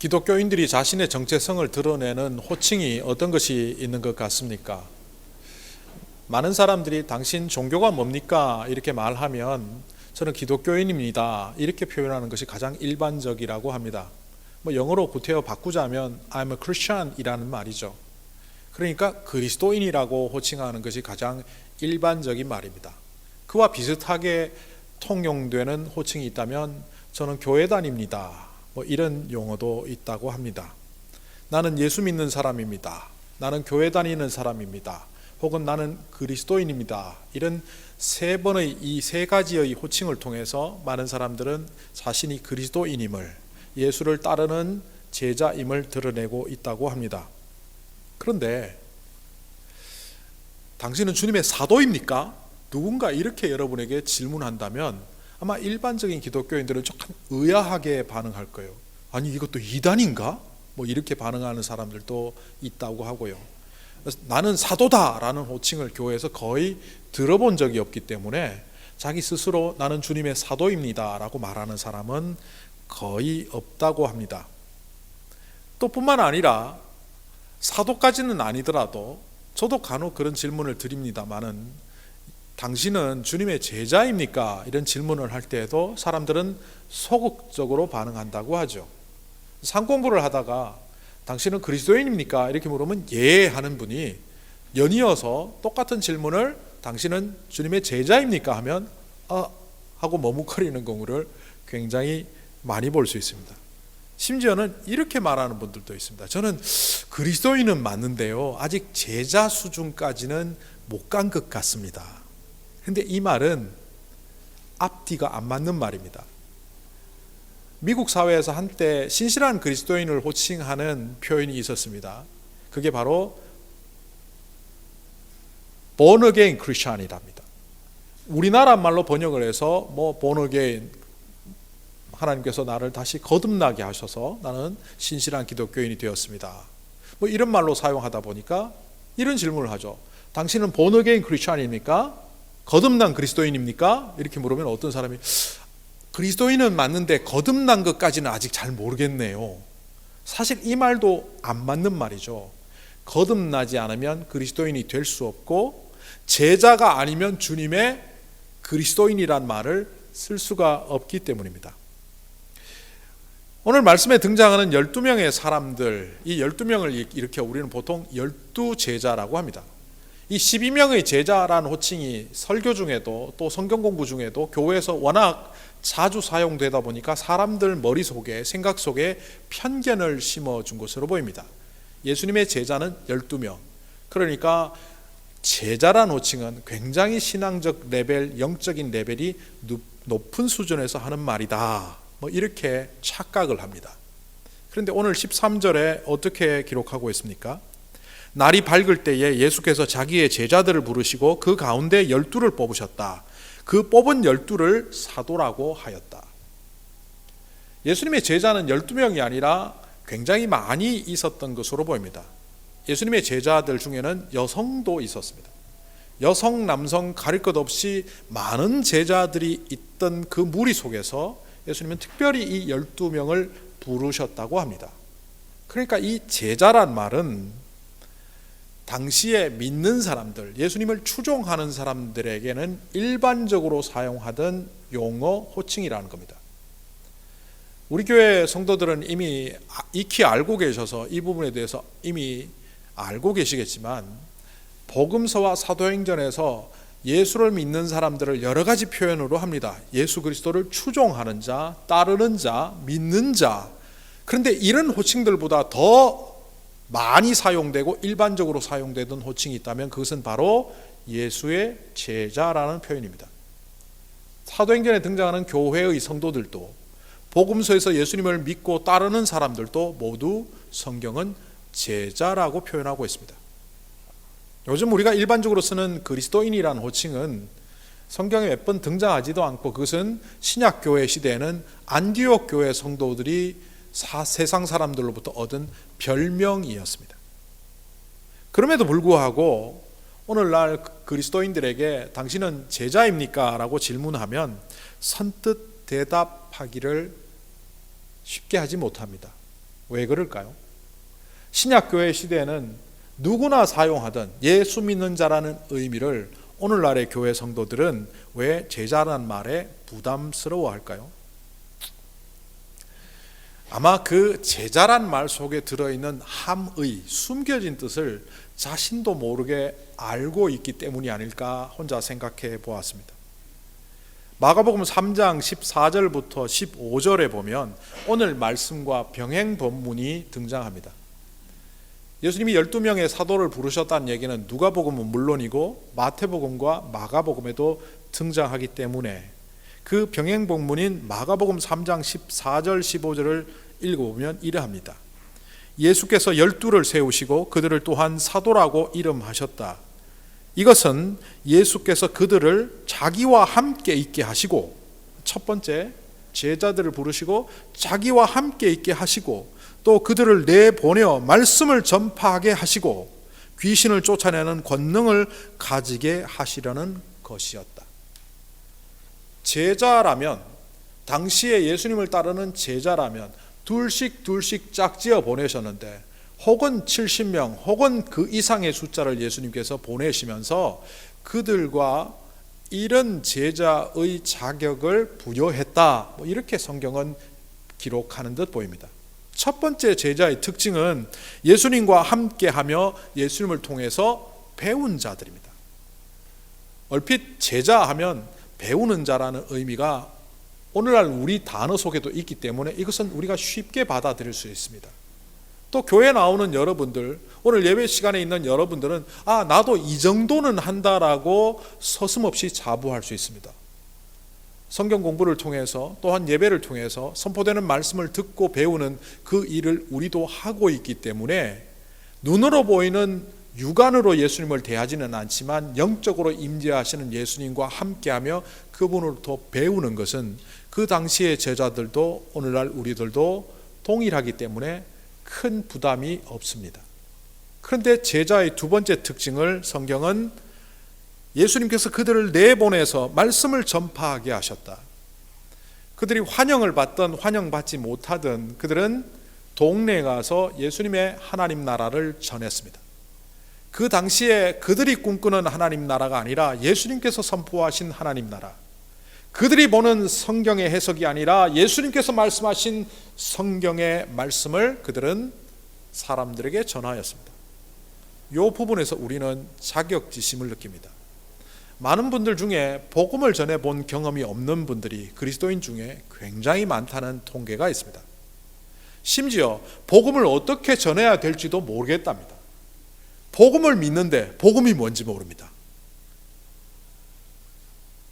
기독교인들이 자신의 정체성을 드러내는 호칭이 어떤 것이 있는 것 같습니까? 많은 사람들이 당신 종교가 뭡니까? 이렇게 말하면 저는 기독교인입니다. 이렇게 표현하는 것이 가장 일반적이라고 합니다. 영어로 구태여 바꾸자면 I'm a Christian 이라는 말이죠. 그러니까 그리스도인이라고 호칭하는 것이 가장 일반적인 말입니다. 그와 비슷하게 통용되는 호칭이 있다면 저는 교회 다닙니다. 이런 용어도 있다고 합니다. 나는 예수 믿는 사람입니다. 나는 교회 다니는 사람입니다. 혹은 나는 그리스도인입니다. 이런 이 세 가지의 호칭을 통해서 많은 사람들은 자신이 그리스도인임을, 예수를 따르는 제자임을 드러내고 있다고 합니다. 그런데 당신은 주님의 사도입니까? 누군가 이렇게 여러분에게 질문한다면 아마 일반적인 기독교인들은 조금 의아하게 반응할 거예요. 아니 이것도 이단인가? 이렇게 반응하는 사람들도 있다고 하고요. 나는 사도다라는 호칭을 교회에서 거의 들어본 적이 없기 때문에 자기 스스로 나는 주님의 사도입니다 라고 말하는 사람은 거의 없다고 합니다. 또 뿐만 아니라 사도까지는 아니더라도 저도 간혹 그런 질문을 드립니다마는 당신은 주님의 제자입니까? 이런 질문을 할 때에도 사람들은 소극적으로 반응한다고 하죠. 상공부를 하다가 당신은 그리스도인입니까? 이렇게 물으면 예 하는 분이 연이어서 똑같은 질문을 당신은 주님의 제자입니까? 하면 하고 머뭇거리는 경우를 굉장히 많이 볼 수 있습니다. 심지어는 이렇게 말하는 분들도 있습니다. 저는 그리스도인은 맞는데요, 아직 제자 수준까지는 못 간 것 같습니다. 그런데 이 말은 앞뒤가 안 맞는 말입니다. 미국 사회에서 한때 신실한 그리스도인을 호칭하는 표현이 있었습니다. 그게 바로 born again Christian이랍니다. 우리나라 말로 번역을 해서 born again, 하나님께서 나를 다시 거듭나게 하셔서 나는 신실한 기독교인이 되었습니다. 이런 말로 사용하다 보니까 이런 질문을 하죠. 당신은 born again Christian입니까? 거듭난 그리스도인입니까? 이렇게 물으면 어떤 사람이 그리스도인은 맞는데 거듭난 것까지는 아직 잘 모르겠네요. 사실 이 말도 안 맞는 말이죠. 거듭나지 않으면 그리스도인이 될 수 없고 제자가 아니면 주님의 그리스도인이란 말을 쓸 수가 없기 때문입니다. 오늘 말씀에 등장하는 12명의 사람들, 이 12명을 이렇게 우리는 보통 12제자라고 합니다. 이 12명의 제자라는 호칭이 설교 중에도 또 성경 공부 중에도 교회에서 워낙 자주 사용되다 보니까 사람들 머릿속에, 생각 속에 편견을 심어준 것으로 보입니다. 예수님의 제자는 12명. 그러니까 제자란 호칭은 굉장히 신앙적 레벨, 영적인 레벨이 높은 수준에서 하는 말이다. 이렇게 착각을 합니다. 그런데 오늘 13절에 어떻게 기록하고 있습니까? 날이 밝을 때에 예수께서 자기의 제자들을 부르시고 그 가운데 12를 뽑으셨다. 그 뽑은 12를 사도라고 하였다. 예수님의 제자는 12명이 아니라 굉장히 많이 있었던 것으로 보입니다. 예수님의 제자들 중에는 여성도 있었습니다. 여성, 남성 가릴 것 없이 많은 제자들이 있던 그 무리 속에서 예수님은 특별히 이 12명을 부르셨다고 합니다. 그러니까 이 제자란 말은 당시에 믿는 사람들, 예수님을 추종하는 사람들에게는 일반적으로 사용하던 용어, 호칭이라는 겁니다. 우리 교회 성도들은 이미 익히 알고 계셔서 이 부분에 대해서 이미 알고 계시겠지만 복음서와 사도행전에서 예수를 믿는 사람들을 여러 가지 표현으로 합니다. 예수 그리스도를 추종하는 자, 따르는 자, 믿는 자. 그런데 이런 호칭들보다 더 많이 사용되고 일반적으로 사용되던 호칭이 있다면 그것은 바로 예수의 제자라는 표현입니다. 사도행전에 등장하는 교회의 성도들도 복음서에서 예수님을 믿고 따르는 사람들도 모두 성경은 제자라고 표현하고 있습니다. 요즘 우리가 일반적으로 쓰는 그리스도인이라는 호칭은 성경에 몇 번 등장하지도 않고 그것은 신약교회 시대에는 안디옥 교회 성도들이 세상 사람들로부터 얻은 별명이었습니다. 그럼에도 불구하고 오늘날 그리스도인들에게 당신은 제자입니까? 라고 질문하면 선뜻 대답하기를 쉽게 하지 못합니다. 왜 그럴까요? 신약교회 시대에는 누구나 사용하던 예수 믿는 자라는 의미를 오늘날의 교회 성도들은 왜 제자라는 말에 부담스러워할까요? 아마 그 제자란 말 속에 들어있는 함의 숨겨진 뜻을 자신도 모르게 알고 있기 때문이 아닐까 혼자 생각해 보았습니다. 마가복음 3장 14절부터 15절에 보면 오늘 말씀과 병행 본문이 등장합니다. 예수님이 12명의 사도를 부르셨다는 얘기는 누가복음은 물론이고 마태복음과 마가복음에도 등장하기 때문에 그 병행 본문인 마가복음 3장 14절 15절을 읽어보면 이러합니다. 예수께서 12를 세우시고 그들을 또한 사도라고 이름하셨다. 이것은 예수께서 그들을 자기와 함께 있게 하시고, 첫 번째 제자들을 부르시고 자기와 함께 있게 하시고, 또 그들을 내보내어 말씀을 전파하게 하시고 귀신을 쫓아내는 권능을 가지게 하시려는 것이었다. 제자라면, 당시에 예수님을 따르는 제자라면 둘씩 짝지어 보내셨는데, 혹은 70명 혹은 그 이상의 숫자를 예수님께서 보내시면서 그들과 이런 제자의 자격을 부여했다, 이렇게 성경은 기록하는 듯 보입니다. 첫 번째 제자의 특징은 예수님과 함께하며 예수님을 통해서 배운 자들입니다. 얼핏 제자하면 배우는 자라는 의미가 오늘날 우리 단어 속에도 있기 때문에 이것은 우리가 쉽게 받아들일 수 있습니다. 또 교회 나오는 여러분들, 오늘 예배 시간에 있는 여러분들은 나도 이 정도는 한다라고 서슴없이 자부할 수 있습니다. 성경 공부를 통해서 또한 예배를 통해서 선포되는 말씀을 듣고 배우는 그 일을 우리도 하고 있기 때문에 눈으로 보이는 육안으로 예수님을 대하지는 않지만 영적으로 임재하시는 예수님과 함께하며 그분으로부터 배우는 것은 그 당시의 제자들도 오늘날 우리들도 동일하기 때문에 큰 부담이 없습니다. 그런데 제자의 두 번째 특징을 성경은 예수님께서 그들을 내보내서 말씀을 전파하게 하셨다. 그들이 환영을 받든 환영받지 못하든 그들은 동네에 가서 예수님의 하나님 나라를 전했습니다. 그 당시에 그들이 꿈꾸는 하나님 나라가 아니라 예수님께서 선포하신 하나님 나라, 그들이 보는 성경의 해석이 아니라 예수님께서 말씀하신 성경의 말씀을 그들은 사람들에게 전하였습니다. 이 부분에서 우리는 자격지심을 느낍니다. 많은 분들 중에 복음을 전해본 경험이 없는 분들이 그리스도인 중에 굉장히 많다는 통계가 있습니다. 심지어 복음을 어떻게 전해야 될지도 모르겠답니다. 복음을 믿는데 복음이 뭔지 모릅니다.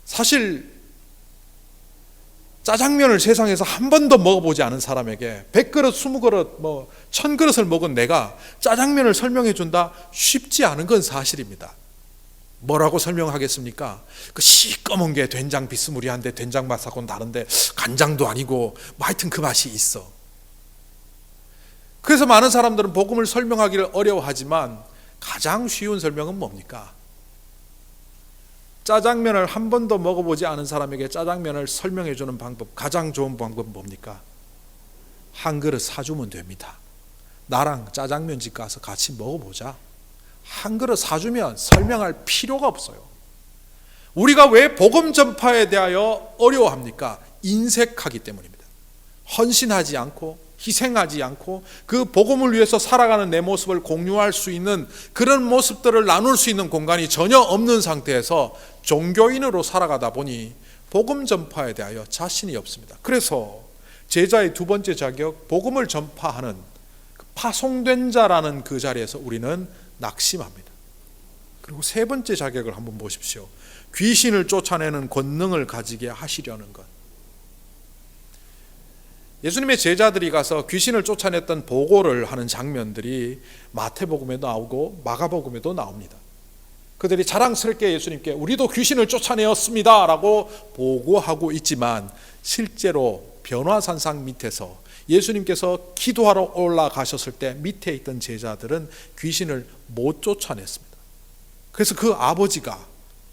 사실 짜장면을 세상에서 한 번도 먹어보지 않은 사람에게 100그릇, 20그릇, 1000그릇을 먹은 내가 짜장면을 설명해 준다? 쉽지 않은 건 사실입니다. 뭐라고 설명하겠습니까? 그 시꺼먼 게 된장 비스무리한데 된장 맛하고는 다른데 간장도 아니고 하여튼 그 맛이 있어. 그래서 많은 사람들은 복음을 설명하기를 어려워하지만 가장 쉬운 설명은 뭡니까? 짜장면을 한 번도 먹어보지 않은 사람에게 짜장면을 설명해 주는 방법, 가장 좋은 방법은 뭡니까? 한 그릇 사주면 됩니다. 나랑 짜장면집 가서 같이 먹어보자. 한 그릇 사주면 설명할 필요가 없어요. 우리가 왜 복음 전파에 대하여 어려워합니까? 인색하기 때문입니다. 헌신하지 않고 희생하지 않고 그 복음을 위해서 살아가는 내 모습을 공유할 수 있는 그런 모습들을 나눌 수 있는 공간이 전혀 없는 상태에서 종교인으로 살아가다 보니 복음 전파에 대하여 자신이 없습니다. 그래서 제자의 두 번째 자격, 복음을 전파하는 파송된 자라는 그 자리에서 우리는 낙심합니다. 그리고 세 번째 자격을 한번 보십시오. 귀신을 쫓아내는 권능을 가지게 하시려는 것. 예수님의 제자들이 가서 귀신을 쫓아냈던 보고를 하는 장면들이 마태복음에도 나오고 마가복음에도 나옵니다. 그들이 자랑스럽게 예수님께 우리도 귀신을 쫓아내었습니다 라고 보고하고 있지만 실제로 변화산상 밑에서 예수님께서 기도하러 올라가셨을 때 밑에 있던 제자들은 귀신을 못 쫓아냈습니다. 그래서 그 아버지가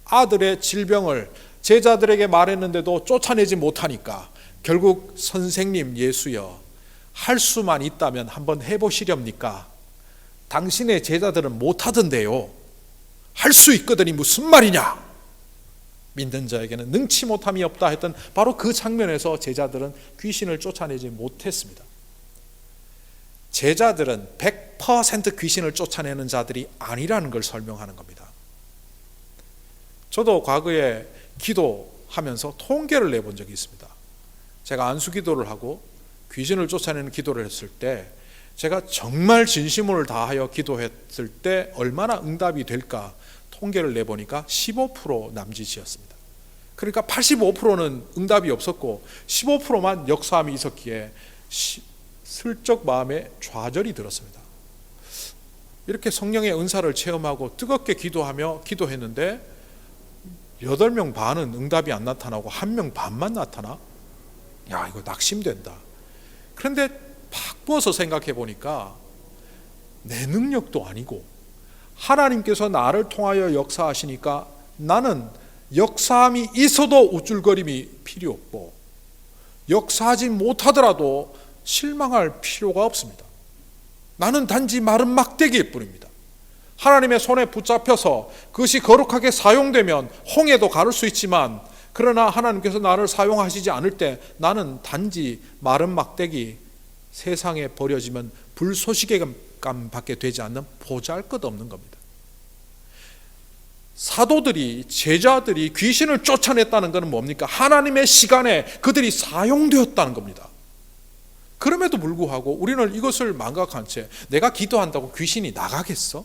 아들의 질병을 제자들에게 말했는데도 쫓아내지 못하니까 결국 선생님 예수여, 할 수만 있다면 한번 해보시렵니까? 당신의 제자들은 못하던데요. 할 수 있거든이 무슨 말이냐? 믿는 자에게는 능치 못함이 없다 했던 바로 그 장면에서 제자들은 귀신을 쫓아내지 못했습니다. 제자들은 100% 귀신을 쫓아내는 자들이 아니라는 걸 설명하는 겁니다. 저도 과거에 기도하면서 통계를 내본 적이 있습니다. 제가 안수 기도를 하고 귀신을 쫓아내는 기도를 했을 때 제가 정말 진심을 다하여 기도했을 때 얼마나 응답이 될까 통계를 내보니까 15% 남짓이었습니다. 그러니까 85%는 응답이 없었고 15%만 역사함이 있었기에 슬쩍 마음에 좌절이 들었습니다. 이렇게 성령의 은사를 체험하고 뜨겁게 기도하며 기도했는데 8명 반은 응답이 안 나타나고 1명 반만 나타나? 야, 이거 낙심된다. 그런데 바꾸어서 생각해 보니까 내 능력도 아니고 하나님께서 나를 통하여 역사하시니까 나는 역사함이 있어도 우쭐거림이 필요 없고 역사하지 못하더라도 실망할 필요가 없습니다. 나는 단지 마른 막대기일 뿐입니다. 하나님의 손에 붙잡혀서 그것이 거룩하게 사용되면 홍해도 가를 수 있지만 그러나 하나님께서 나를 사용하시지 않을 때 나는 단지 마른 막대기, 세상에 버려지면 불쏘시개감밖에 되지 않는 보잘것없는 겁니다. 사도들이, 제자들이 귀신을 쫓아냈다는 것은 뭡니까? 하나님의 시간에 그들이 사용되었다는 겁니다. 그럼에도 불구하고 우리는 이것을 망각한 채 내가 기도한다고 귀신이 나가겠어?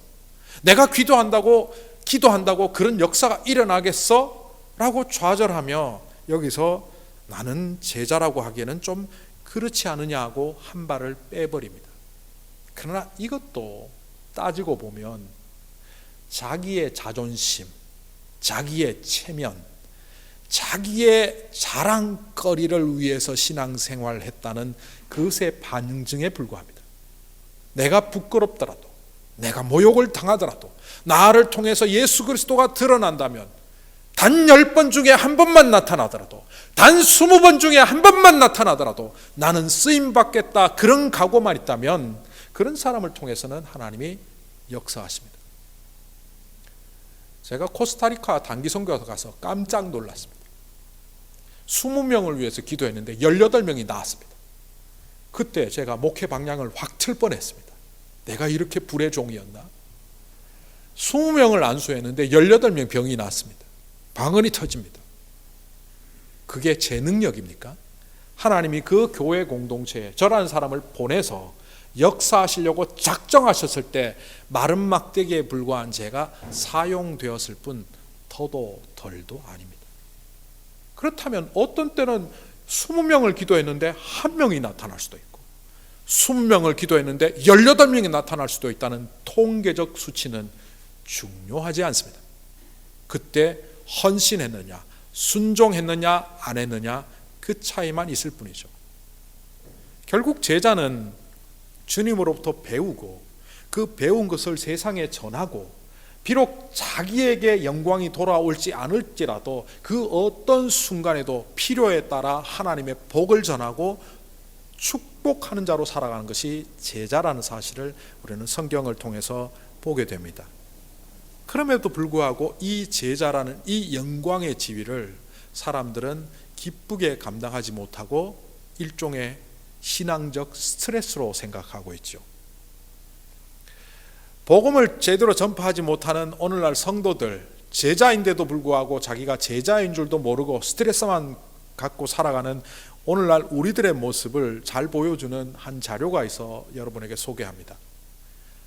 내가 기도한다고 그런 역사가 일어나겠어? 라고 좌절하며 여기서 나는 제자라고 하기에는 좀 그렇지 않느냐고 한 발을 빼버립니다. 그러나 이것도 따지고 보면 자기의 자존심, 자기의 체면, 자기의 자랑거리를 위해서 신앙생활을 했다는 그것의 반증에 불과합니다. 내가 부끄럽더라도, 내가 모욕을 당하더라도, 나를 통해서 예수 그리스도가 드러난다면 단 10번 중에 한 번만 나타나더라도, 단 20번 중에 한 번만 나타나더라도 나는 쓰임받겠다, 그런 각오만 있다면 그런 사람을 통해서는 하나님이 역사하십니다. 제가 코스타리카 단기 선교에 가서 깜짝 놀랐습니다. 20명을 위해서 기도했는데 18명이 나왔습니다. 그때 제가 목회 방향을 확 틀 뻔했습니다. 내가 이렇게 불의 종이었나? 20명을 안수했는데 18명 병이 났습니다. 방언이 터집니다. 그게 제 능력입니까? 하나님이 그 교회 공동체에 저라는 사람을 보내서 역사하시려고 작정하셨을 때 마른 막대기에 불과한 제가 사용되었을 뿐 더도 덜도 아닙니다. 그렇다면 어떤 때는 20명을 기도했는데 1명이 나타날 수도 있고 20명을 기도했는데 18명이 나타날 수도 있다는 통계적 수치는 중요하지 않습니다. 그때 헌신했느냐, 순종했느냐, 안 했느냐, 그 차이만 있을 뿐이죠. 결국 제자는 주님으로부터 배우고 그 배운 것을 세상에 전하고 비록 자기에게 영광이 돌아올지 않을지라도 그 어떤 순간에도 필요에 따라 하나님의 복을 전하고 축복하는 자로 살아가는 것이 제자라는 사실을 우리는 성경을 통해서 보게 됩니다. 그럼에도 불구하고 이 제자라는 이 영광의 지위를 사람들은 기쁘게 감당하지 못하고 일종의 신앙적 스트레스로 생각하고 있죠. 복음을 제대로 전파하지 못하는 오늘날 성도들, 제자인데도 불구하고 자기가 제자인 줄도 모르고 스트레스만 갖고 살아가는 오늘날 우리들의 모습을 잘 보여주는 한 자료가 있어 여러분에게 소개합니다.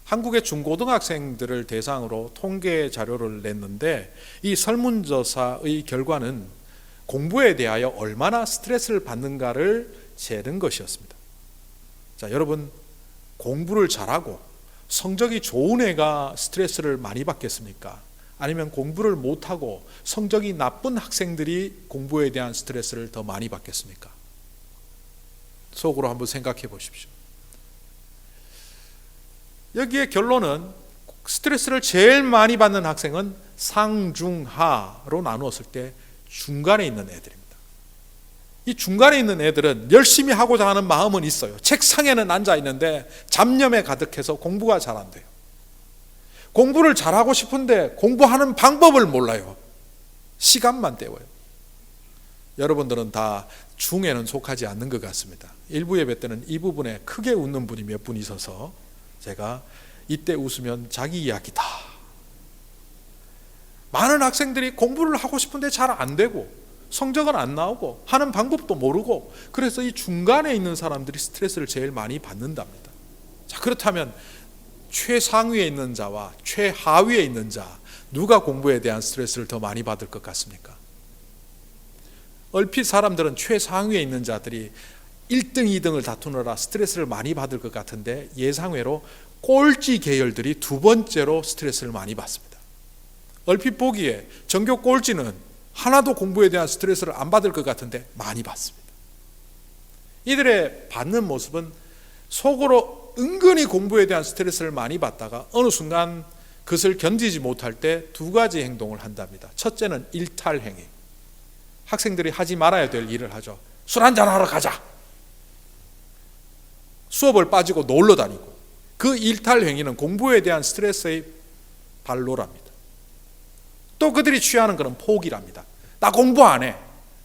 한국의 중고등학생들을 대상으로 통계 자료를 냈는데 이 설문조사의 결과는 공부에 대하여 얼마나 스트레스를 받는가를 재는 것이었습니다. 자, 여러분, 공부를 잘하고 성적이 좋은 애가 스트레스를 많이 받겠습니까? 아니면 공부를 못하고 성적이 나쁜 학생들이 공부에 대한 스트레스를 더 많이 받겠습니까? 속으로 한번 생각해 보십시오. 여기에 결론은 스트레스를 제일 많이 받는 학생은 상중하로 나누었을 때 중간에 있는 애들입니다. 이 중간에 있는 애들은 열심히 하고자 하는 마음은 있어요. 책상에는 앉아 있는데 잡념에 가득해서 공부가 잘 안 돼요. 공부를 잘하고 싶은데 공부하는 방법을 몰라요. 시간만 때워요. 여러분들은 다 중에는 속하지 않는 것 같습니다. 일부 예배 때는 이 부분에 크게 웃는 분이 몇 분 있어서 제가 이때 웃으면 자기 이야기다. 많은 학생들이 공부를 하고 싶은데 잘 안 되고 성적은 안 나오고 하는 방법도 모르고, 그래서 이 중간에 있는 사람들이 스트레스를 제일 많이 받는답니다. 자, 그렇다면 최상위에 있는 자와 최하위에 있는 자, 누가 공부에 대한 스트레스를 더 많이 받을 것 같습니까? 얼핏 사람들은 최상위에 있는 자들이 1등, 2등을 다투느라 스트레스를 많이 받을 것 같은데, 예상외로 꼴찌 계열들이 두 번째로 스트레스를 많이 받습니다. 얼핏 보기에 전교 꼴찌는 하나도 공부에 대한 스트레스를 안 받을 것 같은데 많이 받습니다. 이들의 받는 모습은 속으로 은근히 공부에 대한 스트레스를 많이 받다가 어느 순간 그것을 견디지 못할 때 두 가지 행동을 한답니다. 첫째는 일탈행위. 학생들이 하지 말아야 될 일을 하죠. 술 한잔 하러 가자. 수업을 빠지고 놀러 다니고. 그 일탈행위는 공부에 대한 스트레스의 발로랍니다. 또 그들이 취하는 것은 포기랍니다. 나 공부 안 해.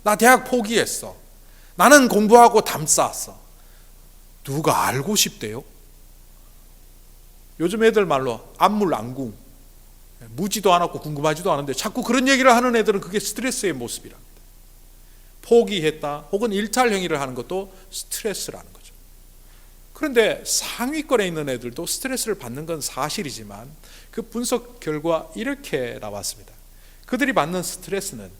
나 대학 포기했어. 나는 공부하고 담 쌓았어. 누가 알고 싶대요? 요즘 애들 말로 안물안궁, 무지도 않았고 궁금하지도 않은데 자꾸 그런 얘기를 하는 애들은 그게 스트레스의 모습이랍니다. 포기했다 혹은 일탈행위를 하는 것도 스트레스라는 거죠. 그런데 상위권에 있는 애들도 스트레스를 받는 건 사실이지만 그 분석 결과 이렇게 나왔습니다. 그들이 받는 스트레스는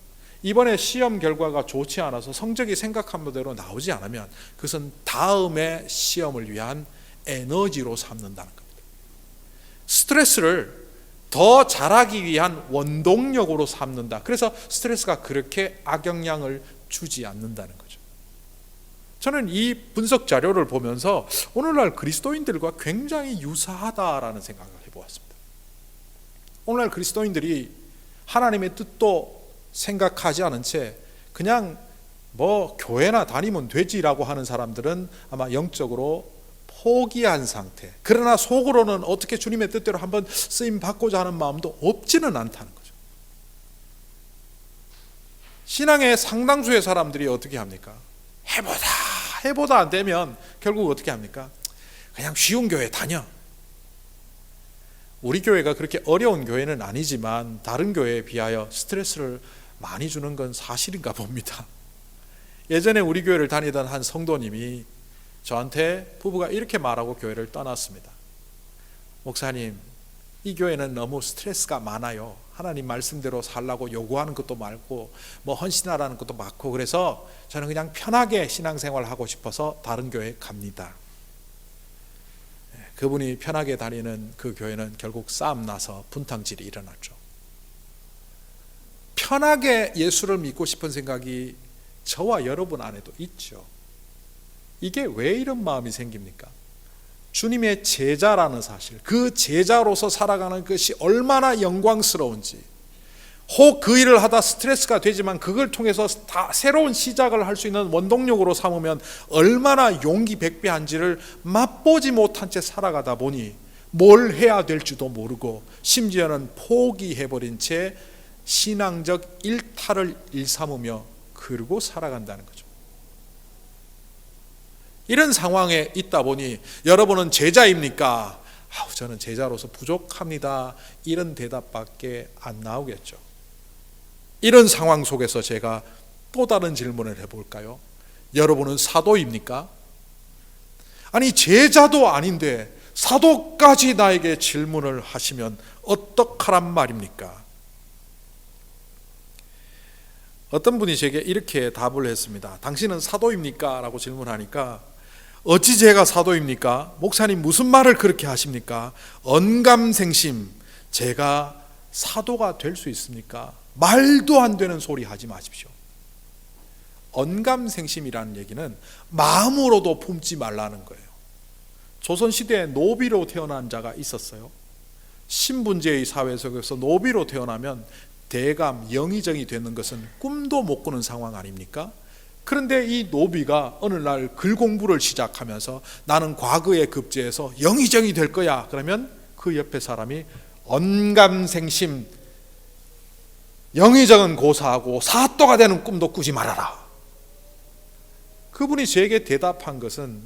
이번에 시험 결과가 좋지 않아서 성적이 생각한 대로 나오지 않으면 그것은 다음의 시험을 위한 에너지로 삼는다는 겁니다. 스트레스를 더 잘하기 위한 원동력으로 삼는다. 그래서 스트레스가 그렇게 악영향을 주지 않는다는 거죠. 저는 이 분석 자료를 보면서 오늘날 그리스도인들과 굉장히 유사하다라는 생각을 해보았습니다. 오늘날 그리스도인들이 하나님의 뜻도 생각하지 않은 채 그냥 뭐 교회나 다니면 되지라고 하는 사람들은 아마 영적으로 포기한 상태. 그러나 속으로는 어떻게 주님의 뜻대로 한번 쓰임 받고자 하는 마음도 없지는 않다는 거죠. 신앙의 상당수의 사람들이 어떻게 합니까? 해보다 안 되면 결국 어떻게 합니까? 그냥 쉬운 교회 다녀. 우리 교회가 그렇게 어려운 교회는 아니지만 다른 교회에 비하여 스트레스를 많이 주는 건 사실인가 봅니다. 예전에 우리 교회를 다니던 한 성도님이 저한테 부부가 이렇게 말하고 교회를 떠났습니다. 목사님, 이 교회는 너무 스트레스가 많아요. 하나님 말씀대로 살라고 요구하는 것도 많고 뭐 헌신하라는 것도 많고, 그래서 저는 그냥 편하게 신앙생활 하고 싶어서 다른 교회 갑니다. 그분이 편하게 다니는 그 교회는 결국 싸움 나서 분탕질이 일어났죠. 편하게 예수를 믿고 싶은 생각이 저와 여러분 안에도 있죠. 이게 왜 이런 마음이 생깁니까? 주님의 제자라는 사실, 그 제자로서 살아가는 것이 얼마나 영광스러운지, 혹 그 일을 하다 스트레스가 되지만 그걸 통해서 다 새로운 시작을 할 수 있는 원동력으로 삼으면 얼마나 용기 백배한지를 맛보지 못한 채 살아가다 보니 뭘 해야 될지도 모르고 심지어는 포기해버린 채 신앙적 일탈을 일삼으며 그러고 살아간다는 거죠. 이런 상황에 있다 보니 여러분은 제자입니까? 저는 제자로서 부족합니다. 이런 대답밖에 안 나오겠죠. 이런 상황 속에서 제가 또 다른 질문을 해볼까요? 여러분은 사도입니까? 아니, 제자도 아닌데 사도까지 나에게 질문을 하시면 어떡하란 말입니까? 어떤 분이 제게 이렇게 답을 했습니다. 당신은 사도입니까? 라고 질문하니까, 어찌 제가 사도입니까? 목사님 무슨 말을 그렇게 하십니까? 언감생심, 제가 사도가 될 수 있습니까? 말도 안 되는 소리 하지 마십시오. 언감생심이라는 얘기는 마음으로도 품지 말라는 거예요. 조선시대에 노비로 태어난 자가 있었어요. 신분제의 사회 속에서 노비로 태어나면 대감, 영의정이 되는 것은 꿈도 못 꾸는 상황 아닙니까? 그런데 이 노비가 어느 날 글 공부를 시작하면서 나는 과거에 급제해서 영의정이 될 거야. 그러면 그 옆에 사람이 언감생심, 영의정은 고사하고 사또가 되는 꿈도 꾸지 말아라. 그분이 저에게 대답한 것은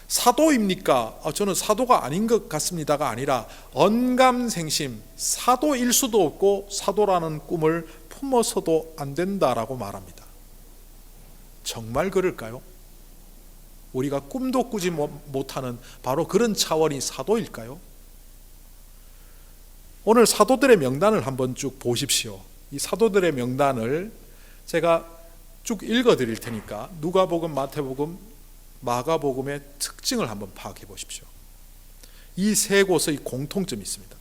사도입니까? 저는 사도가 아닌 것 같습니다가 아니라 언감생심, 사도일 수도 없고 사도라는 꿈을 품어서도 안 된다라고 말합니다. 정말 그럴까요? 우리가 꿈도 꾸지 못하는 바로 그런 차원이 사도일까요? 오늘 사도들의 명단을 한번 쭉 보십시오. 이 사도들의 명단을 제가 쭉 읽어 드릴 테니까 누가복음, 마태복음, 마가복음의 특징을 한번 파악해 보십시오. 이 세 곳의 공통점이 있습니다.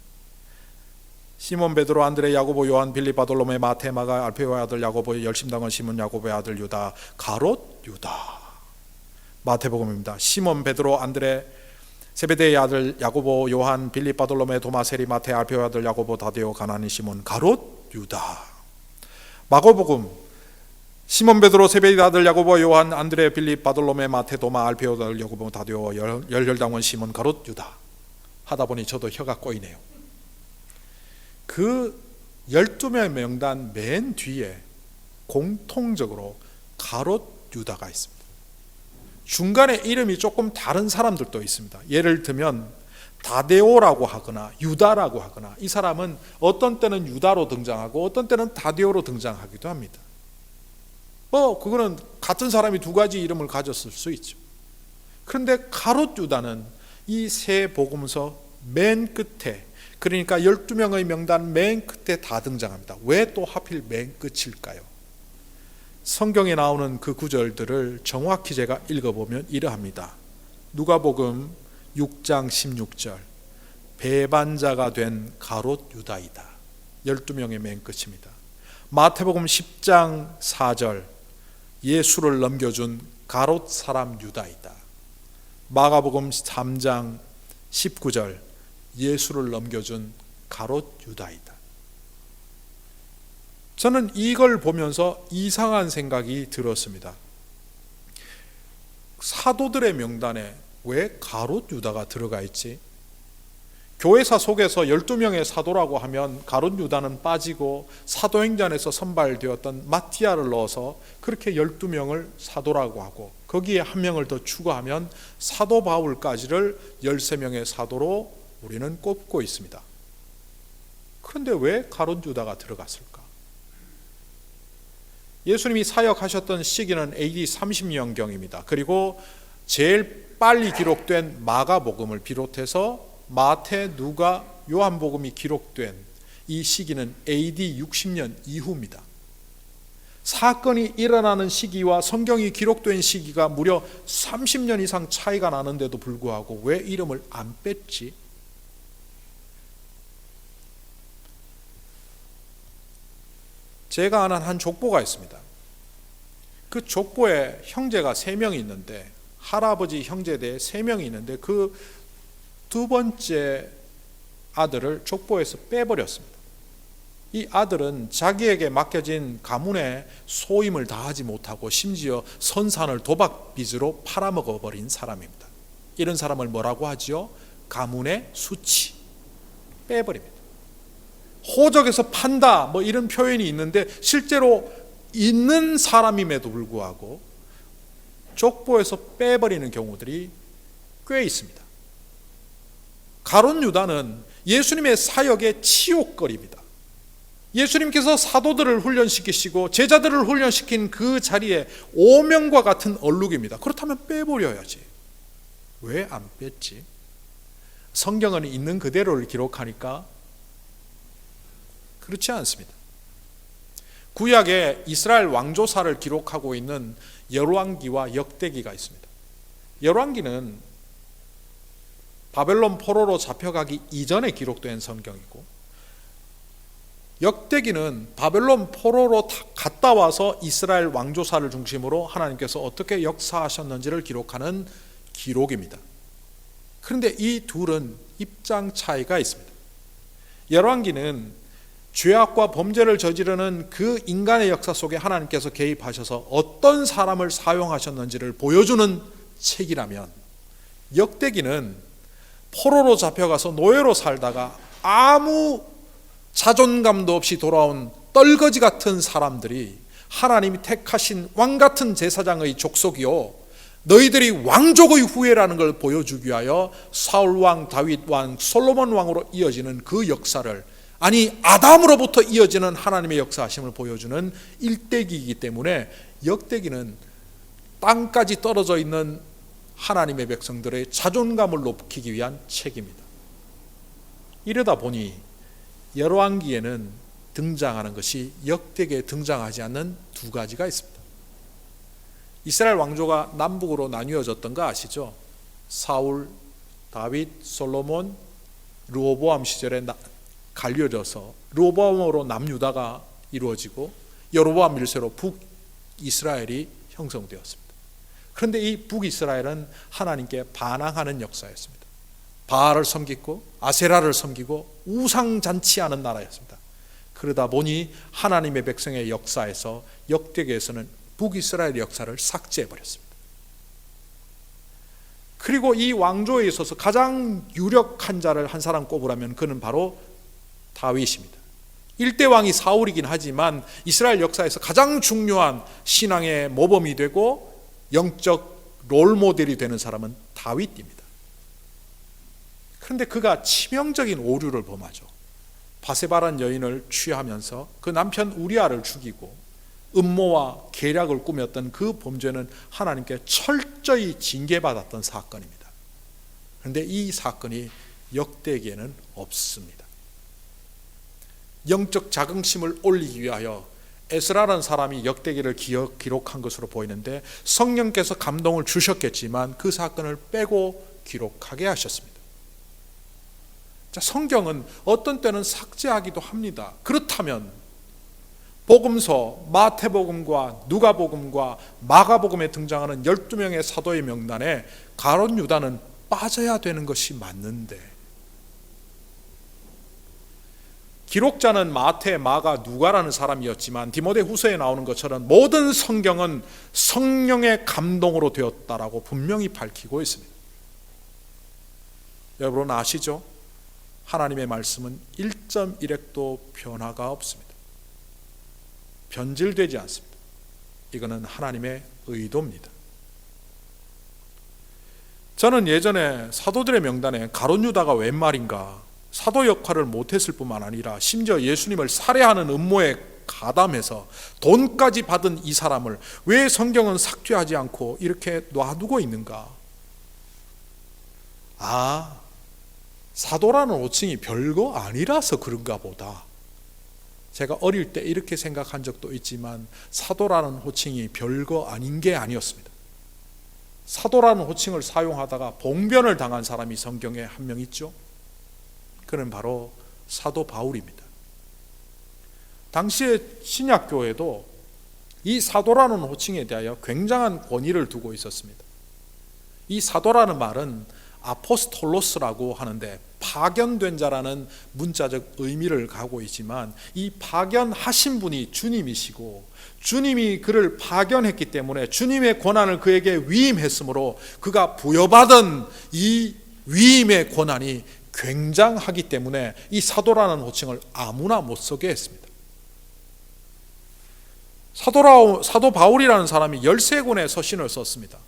시몬, 베드로, 안드레, 야고보, 요한, 빌립, 바돌로메, 마태, 마가, 알페오의 아들 야고보, 열심당원 시몬, 야고보의 아들 유다, 가롯 유다. 마태복음입니다. 시몬, 베드로, 안드레, 세베대의 아들 야고보, 요한, 빌립, 바돌로메, 도마, 세리, 마태, 알페오의 아들 야고보, 다데오, 가나니, 시몬, 가롯 유다. 마가복음 시몬, 베드로, 세베대의 아들 야고보, 요한, 안드레, 빌립, 바돌로메, 마태, 도마, 알페오의 아들 야고보, 다데오, 열혈당원 시몬, 가롯 유다. 하다 보니 저도 혀가 꼬이네요. 그 12명의 명단 맨 뒤에 공통적으로 가롯 유다가 있습니다. 중간에 이름이 조금 다른 사람들도 있습니다. 예를 들면 다데오라고 하거나 유다라고 하거나, 이 사람은 어떤 때는 유다로 등장하고 어떤 때는 다데오로 등장하기도 합니다. 그거는 같은 사람이 두 가지 이름을 가졌을 수 있죠. 그런데 가롯 유다는 이 세 복음서 맨 끝에, 그러니까 12명의 명단 맨 끝에 다 등장합니다. 왜 또 하필 맨 끝일까요? 성경에 나오는 그 구절들을 정확히 제가 읽어보면 이러합니다. 누가복음 6장 16절, 배반자가 된 가롯 유다이다. 12명의 맨 끝입니다. 마태복음 10장 4절, 예수를 넘겨준 가롯 사람 유다이다. 마가복음 3장 19절, 예수를 넘겨준 가롯 유다이다. 저는 이걸 보면서 이상한 생각이 들었습니다. 사도들의 명단에 왜 가롯 유다가 들어가 있지? 교회사 속에서 12명의 사도라고 하면 가롯 유다는 빠지고 사도행전에서 선발되었던 마티아를 넣어서 그렇게 12명을 사도라고 하고, 거기에 한 명을 더 추가하면 사도 바울까지를 13명의 사도로 우리는 꼽고 있습니다. 그런데 왜 가롯 유다가 들어갔을까? 예수님이 사역하셨던 시기는 AD 30년경입니다. 그리고 제일 빨리 기록된 마가복음을 비롯해서 마태, 누가, 요한복음이 기록된 이 시기는 AD 60년 이후입니다. 사건이 일어나는 시기와 성경이 기록된 시기가 무려 30년 이상 차이가 나는데도 불구하고 왜 이름을 안 뺐지? 제가 아는 한 족보가 있습니다. 그 족보에 형제가 3명이 있는데, 할아버지 형제대 3명이 있는데 그 두 번째 아들을 족보에서 빼버렸습니다. 이 아들은 자기에게 맡겨진 가문의 소임을 다하지 못하고 심지어 선산을 도박빚으로 팔아먹어버린 사람입니다. 이런 사람을 뭐라고 하지요? 가문의 수치. 빼버립니다. 호적에서 판다 이런 표현이 있는데 실제로 있는 사람임에도 불구하고 족보에서 빼버리는 경우들이 꽤 있습니다. 가롯 유다는 예수님의 사역의 치욕거리입니다. 예수님께서 사도들을 훈련시키시고 제자들을 훈련시킨 그 자리에 오명과 같은 얼룩입니다. 그렇다면 빼버려야지. 왜 안 뺐지? 성경은 있는 그대로를 기록하니까 그렇지 않습니다. 구약에 이스라엘 왕조사를 기록하고 있는 열왕기와 역대기가 있습니다. 열왕기는 바벨론 포로로 잡혀가기 이전에 기록된 성경이고, 역대기는 바벨론 포로로 갔다 와서 이스라엘 왕조사를 중심으로 하나님께서 어떻게 역사하셨는지를 기록하는 기록입니다. 그런데 이 둘은 입장 차이가 있습니다. 열왕기는 죄악과 범죄를 저지르는 그 인간의 역사 속에 하나님께서 개입하셔서 어떤 사람을 사용하셨는지를 보여주는 책이라면, 역대기는 포로로 잡혀가서 노예로 살다가 아무 자존감도 없이 돌아온 떨거지 같은 사람들이 하나님이 택하신 왕같은 제사장의 족속이요, 너희들이 왕족의 후예라는 걸 보여주기 위하여 사울 왕, 다윗 왕, 솔로몬 왕으로 이어지는 그 역사를, 아니 아담으로부터 이어지는 하나님의 역사하심을 보여주는 일대기이기 때문에 역대기는 땅까지 떨어져 있는 하나님의 백성들의 자존감을 높이기 위한 책입니다. 이러다 보니 열왕기에는 등장하는 것이 역대기에 등장하지 않는 두 가지가 있습니다. 이스라엘 왕조가 남북으로 나뉘어졌던 거 아시죠? 사울, 다윗, 솔로몬, 르호보암 시절에 갈려져서 르호보암으로 남유다가 이루어지고 여로보암 1세로 북이스라엘이 형성되었습니다. 그런데 이 북이스라엘은 하나님께 반항하는 역사였습니다. 바알을 섬기고 아세라를 섬기고 우상잔치하는 나라였습니다. 그러다 보니 하나님의 백성의 역사에서 역대기에서는 북이스라엘 역사를 삭제해버렸습니다. 그리고 이 왕조에 있어서 가장 유력한 자를 한 사람 꼽으라면 그는 바로 다윗입니다. 1대 왕이 사울이긴 하지만 이스라엘 역사에서 가장 중요한 신앙의 모범이 되고 영적 롤모델이 되는 사람은 다윗입니다. 그런데 그가 치명적인 오류를 범하죠. 바세바라는 여인을 취하면서 그 남편 우리아를 죽이고 음모와 계략을 꾸몄던 그 범죄는 하나님께 철저히 징계받았던 사건입니다. 그런데 이 사건이 역대기에는 없습니다. 영적 자긍심을 올리기 위하여 에스라라는 사람이 역대기를 기록한 것으로 보이는데, 성령께서 감동을 주셨겠지만 그 사건을 빼고 기록하게 하셨습니다. 자, 성경은 어떤 때는 삭제하기도 합니다. 그렇다면 복음서 마태복음과 누가복음과 마가복음에 등장하는 12명의 사도의 명단에 가룟 유다는 빠져야 되는 것이 맞는데, 기록자는 마태, 마가, 누가라는 사람이었지만 디모데 후서에 나오는 것처럼 모든 성경은 성령의 감동으로 되었다라고 분명히 밝히고 있습니다. 여러분 아시죠? 하나님의 말씀은 1.1획도 변화가 없습니다. 변질되지 않습니다. 이거는 하나님의 의도입니다. 저는 예전에 사도들의 명단에 가룟 유다가 웬 말인가, 사도 역할을 못했을 뿐만 아니라 심지어 예수님을 살해하는 음모에 가담해서 돈까지 받은 이 사람을 왜 성경은 삭제하지 않고 이렇게 놔두고 있는가? 아, 사도라는 호칭이 별거 아니라서 그런가 보다. 제가 어릴 때 이렇게 생각한 적도 있지만 사도라는 호칭이 별거 아닌 게 아니었습니다. 사도라는 호칭을 사용하다가 봉변을 당한 사람이 성경에 한 명 있죠. 그는 바로 사도 바울입니다. 당시에 신약교회도 이 사도라는 호칭에 대하여 굉장한 권위를 두고 있었습니다. 이 사도라는 말은 아포스톨로스라고 하는데 파견된 자라는 문자적 의미를 갖고 있지만, 이 파견하신 분이 주님이시고 주님이 그를 파견했기 때문에 주님의 권한을 그에게 위임했으므로 그가 부여받은 이 위임의 권한이 굉장하기 때문에 이 사도라는 호칭을 아무나 못 쓰게 했습니다. 사도 바울이라는 사람이 13권의 서신을 썼습니다.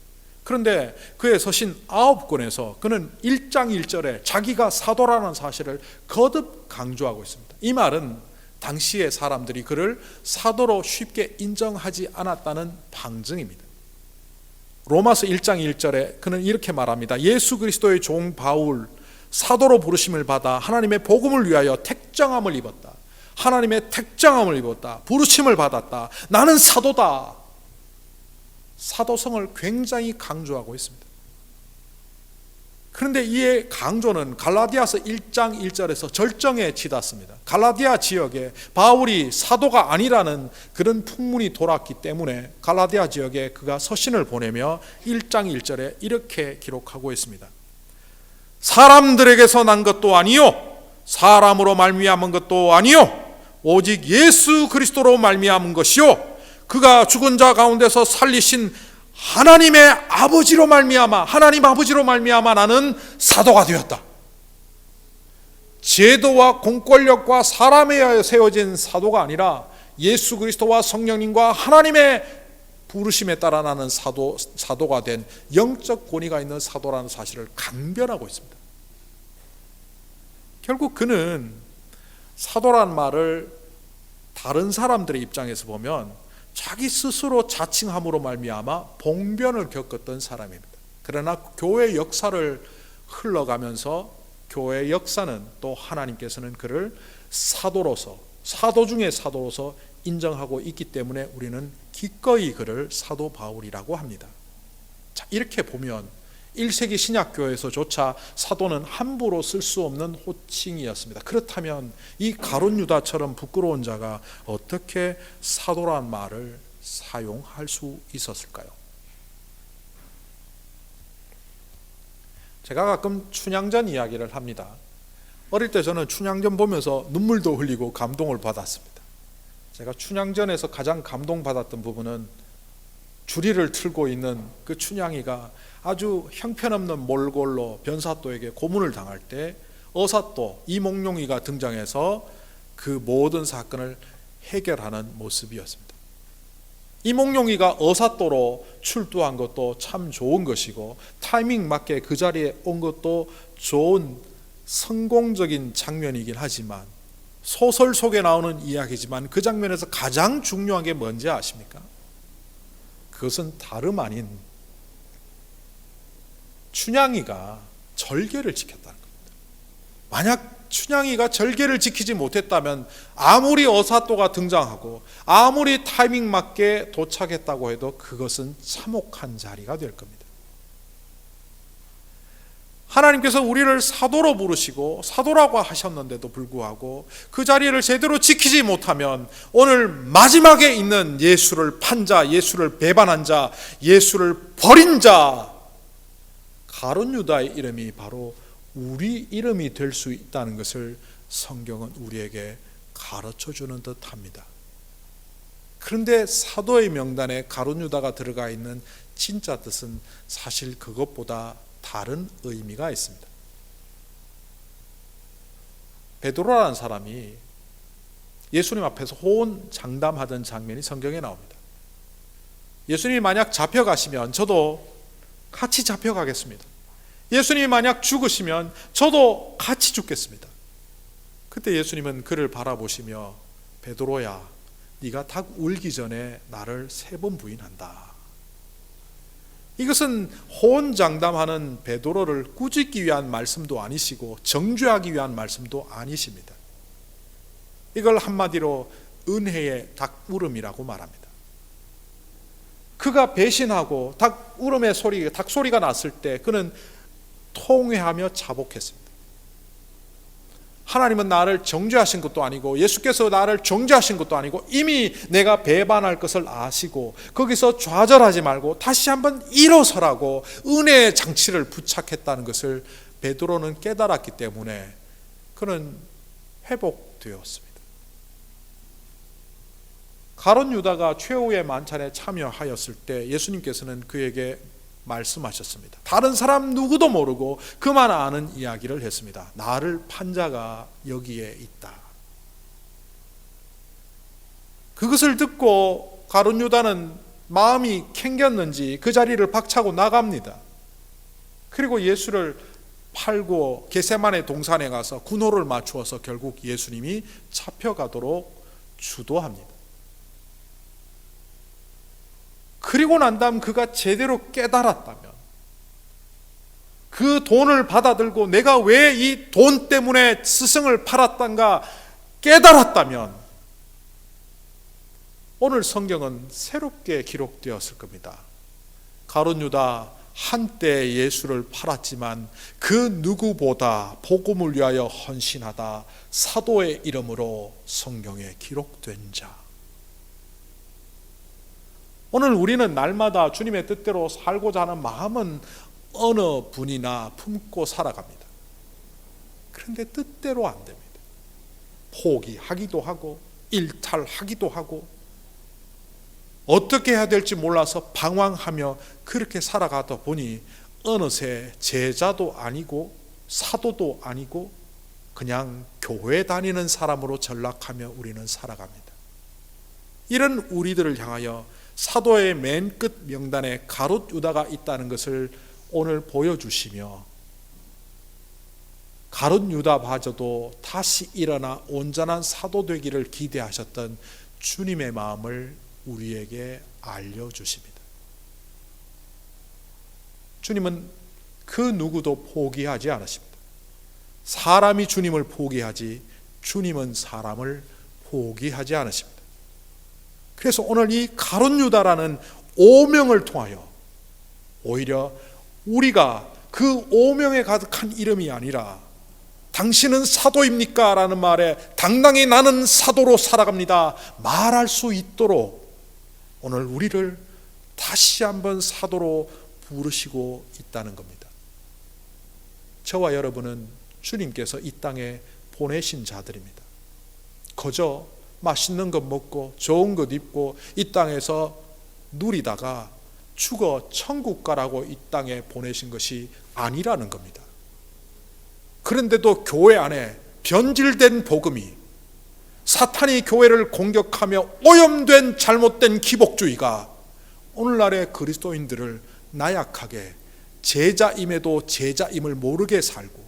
그런데 그의 서신 9권에서 그는 1장 1절에 자기가 사도라는 사실을 거듭 강조하고 있습니다. 이 말은 당시의 사람들이 그를 사도로 쉽게 인정하지 않았다는 방증입니다. 로마서 1장 1절에 그는 이렇게 말합니다. 예수 그리스도의 종 바울, 사도로 부르심을 받아 하나님의 복음을 위하여 택정함을 입었다. 하나님의 택정함을 입었다. 부르심을 받았다. 나는 사도다. 사도성을 굉장히 강조하고 있습니다. 그런데 이의 강조는 갈라디아서 1장 1절에서 절정에 치닫습니다. 갈라디아 지역에 바울이 사도가 아니라는 그런 풍문이 돌았기 때문에 갈라디아 지역에 그가 서신을 보내며 1장 1절에 이렇게 기록하고 있습니다. 사람들에게서 난 것도 아니요, 사람으로 말미암은 것도 아니요, 오직 예수 그리스도로 말미암은 것이요 그가 죽은 자 가운데서 살리신 하나님의 아버지로 말미암아 하나님 아버지로 말미암아 나는 사도가 되었다. 제도와 공권력과 사람에 의하여 세워진 사도가 아니라 예수 그리스도와 성령님과 하나님의 부르심에 따라 나는 사도가 된 영적 권위가 있는 사도라는 사실을 강변하고 있습니다. 결국 그는 사도란 말을 다른 사람들의 입장에서 보면 자기 스스로 자칭함으로 말미암아 봉변을 겪었던 사람입니다. 그러나 교회 역사를 흘러가면서 교회 역사는 또 하나님께서는 그를 사도로서 사도 중에 사도로서 인정하고 있기 때문에 우리는 기꺼이 그를 사도 바울이라고 합니다. 자, 이렇게 보면 1세기 신약교회에서조차 사도는 함부로 쓸 수 없는 호칭이었습니다. 그렇다면 이 가룟 유다처럼 부끄러운 자가 어떻게 사도란 말을 사용할 수 있었을까요? 제가 가끔 춘향전 이야기를 합니다. 어릴 때 저는 춘향전 보면서 눈물도 흘리고 감동을 받았습니다. 제가 춘향전에서 가장 감동받았던 부분은 주리를 틀고 있는 그 춘향이가 아주 형편없는 몰골로 변사또에게 고문을 당할 때 어사또 이몽룡이가 등장해서 그 모든 사건을 해결하는 모습이었습니다. 이몽룡이가 어사또로 출두한 것도 참 좋은 것이고 타이밍 맞게 그 자리에 온 것도 좋은 성공적인 장면이긴 하지만 소설 속에 나오는 이야기지만 그 장면에서 가장 중요한 게 뭔지 아십니까? 그것은 다름 아닌 춘향이가 절개를 지켰다는 겁니다. 만약 춘향이가 절개를 지키지 못했다면 아무리 어사또가 등장하고 아무리 타이밍 맞게 도착했다고 해도 그것은 참혹한 자리가 될 겁니다. 하나님께서 우리를 사도로 부르시고 사도라고 하셨는데도 불구하고 그 자리를 제대로 지키지 못하면 오늘 마지막에 있는 예수를 판 자, 예수를 배반한 자, 예수를 버린 자 가룟 유다의 이름이 바로 우리 이름이 될 수 있다는 것을 성경은 우리에게 가르쳐 주는 듯 합니다. 그런데 사도의 명단에 가룟 유다가 들어가 있는 진짜 뜻은 사실 그것보다 다른 의미가 있습니다. 베드로라는 사람이 예수님 앞에서 호언 장담하던 장면이 성경에 나옵니다. 예수님이 만약 잡혀가시면 저도 같이 잡혀가겠습니다. 예수님이 만약 죽으시면 저도 같이 죽겠습니다. 그때 예수님은 그를 바라보시며 베드로야, 네가 닭 울기 전에 나를 3번 부인한다. 이것은 호언장담하는 베드로를 꾸짖기 위한 말씀도 아니시고 정죄하기 위한 말씀도 아니십니다. 이걸 한마디로 은혜의 닭울음이라고 말합니다. 그가 배신하고 닭 소리가 났을 때 그는 통회하며 자복했습니다. 하나님은 나를 정죄하신 것도 아니고 예수께서 나를 정죄하신 것도 아니고 이미 내가 배반할 것을 아시고 거기서 좌절하지 말고 다시 한번 일어서라고 은혜의 장치를 부착했다는 것을 베드로는 깨달았기 때문에 그는 회복되었습니다. 가룟 유다가 최후의 만찬에 참여하였을 때 예수님께서는 그에게 말씀하셨습니다. 다른 사람 누구도 모르고 그만 아는 이야기를 했습니다. 나를 판 자가 여기에 있다. 그것을 듣고 가룟 유다는 마음이 캥겼는지 그 자리를 박차고 나갑니다. 그리고 예수를 팔고 겟세마네 동산에 가서 군호를 맞추어서 결국 예수님이 잡혀가도록 주도합니다. 그리고 난 다음 그가 제대로 깨달았다면 그 돈을 받아들고 내가 왜 이 돈 때문에 스승을 팔았던가 깨달았다면 오늘 성경은 새롭게 기록되었을 겁니다. 가룟 유다 한때 예수를 팔았지만 그 누구보다 복음을 위하여 헌신하다 사도의 이름으로 성경에 기록된 자. 오늘 우리는 날마다 주님의 뜻대로 살고자 하는 마음은 어느 분이나 품고 살아갑니다. 그런데 뜻대로 안 됩니다. 포기하기도 하고 일탈하기도 하고 어떻게 해야 될지 몰라서 방황하며 그렇게 살아가다 보니 어느새 제자도 아니고 사도도 아니고 그냥 교회 다니는 사람으로 전락하며 우리는 살아갑니다. 이런 우리들을 향하여 사도의 맨 끝 명단에 가룟 유다가 있다는 것을 오늘 보여주시며, 가룟 유다마저도 다시 일어나 온전한 사도 되기를 기대하셨던 주님의 마음을 우리에게 알려주십니다. 주님은 그 누구도 포기하지 않으십니다. 사람이 주님을 포기하지 주님은 사람을 포기하지 않으십니다. 그래서 오늘 이 가룟 유다라는 오명을 통하여 오히려 우리가 그 오명에 가득한 이름이 아니라 당신은 사도입니까? 라는 말에 당당히 나는 사도로 살아갑니다 말할 수 있도록 오늘 우리를 다시 한번 사도로 부르시고 있다는 겁니다. 저와 여러분은 주님께서 이 땅에 보내신 자들입니다. 그저 맛있는 것 먹고 좋은 것 입고 이 땅에서 누리다가 죽어 천국 가라고 이 땅에 보내신 것이 아니라는 겁니다. 그런데도 교회 안에 변질된 복음이, 사탄이 교회를 공격하며 오염된 잘못된 기복주의가 오늘날의 그리스도인들을 나약하게, 제자임에도 제자임을 모르게 살고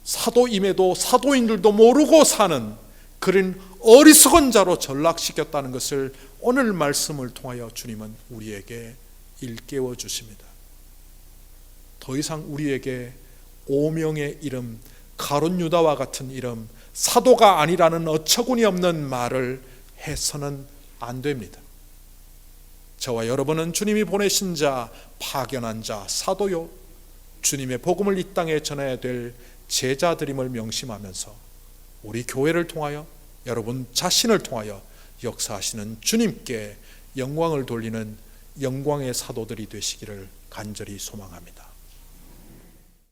사도임에도 사도인들도 모르고 사는 그런 어리석은 자로 전락시켰다는 것을 오늘 말씀을 통하여 주님은 우리에게 일깨워 주십니다. 더 이상 우리에게 오명의 이름, 가룟 유다와 같은 이름, 사도가 아니라는 어처구니 없는 말을 해서는 안 됩니다. 저와 여러분은 주님이 보내신 자, 파견한 자, 사도요, 주님의 복음을 이 땅에 전해야 될 제자들임을 명심하면서 우리 교회를 통하여, 여러분 자신을 통하여 역사하시는 주님께 영광을 돌리는 영광의 사도들이 되시기를 간절히 소망합니다.